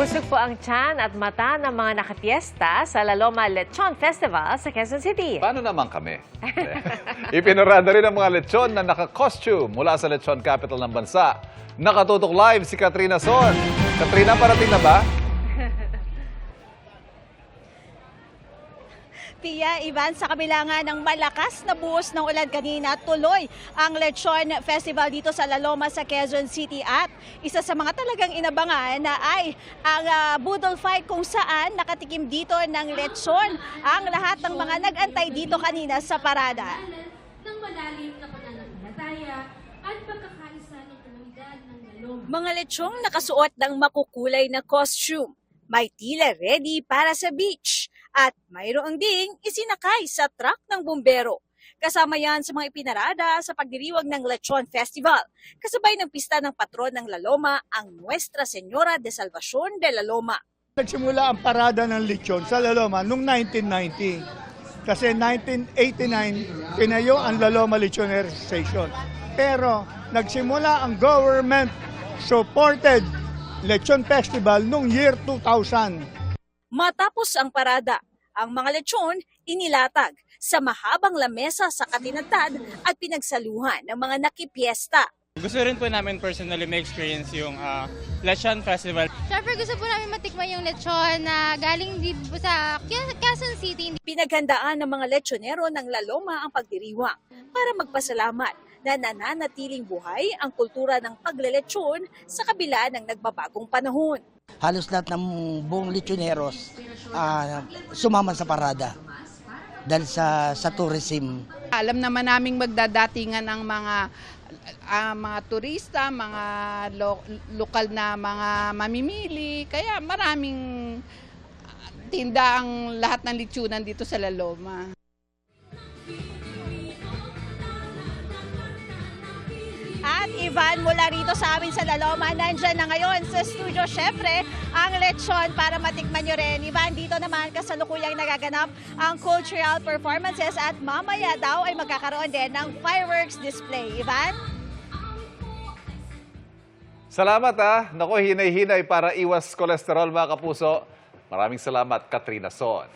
Busog po ang tiyan at mata ng mga nakapiesta sa La Loma Lechon Festival sa Quezon City. Paano naman kami? Ipinarada rin ang mga lechon na naka-costume mula sa lechon capital ng bansa. Nakatutok live si Katrina Son. Katrina, parating na ba? Pia, Ivan, sa kabila nga ng malakas na buhos ng ulan kanina, tuloy ang Lechon Festival dito sa La Loma sa Quezon City at isa sa mga talagang inabangan na ay ang Boodle Fight kung saan nakatikim dito ng lechon ang lahat ng mga nag-antay dito kanina sa parada. Ng malalim na pananampalataya at pagkakaisa ng komunidad ng La Loma. Mga lechong nakasuot ng makukulay na costume, may tila ready para sa beach. At mayroong ding isinakay sa truck ng bumbero. Kasama yan sa mga ipinarada sa pagdiriwag ng Lechon Festival. Kasabay ng pista ng patron ng La Loma, ang Nuestra Señora de Salvacion de La Loma. Nagsimula ang parada ng lechon sa La Loma noong 1990. Kasi 1989, tinayo ang La Loma Lechoner Station. Pero nagsimula ang government-supported Lechon Festival noong year 2000. Matapos ang parada, ang mga lechon inilatag sa mahabang lamesa sa katinatad at pinagsaluhan ng mga nakipiesta. Gusto rin po namin personally ma-experience yung Lechon Festival. Siyempre gusto po namin matikman yung lechon na galing dito sa Quezon City. Pinaghandaan ng mga lechonero ng La Loma ang pagdiriwang para magpasalamat na nananatiling buhay ang kultura ng paglelechon sa kabila ng nagbabagong panahon. Halos lahat ng buong lechoneros sumama sa parada dahil sa tourism. Alam naman naming magdadatingan ang mga turista, mga lokal na mga mamimili. Kaya maraming tinda ang lahat ng lechonan dito sa La Loma. At Ivan, mula rito sa amin sa La Loma, nandyan na ngayon sa studio, syempre, ang lechon para matikman nyo rin. Ivan, dito naman kasalukuyang nagaganap ang cultural performances at mamaya daw ay magkakaroon din ng fireworks display. Ivan? Salamat Naku, hinay-hinay para iwas kolesterol mga kapuso. Maraming salamat, Katrina Son.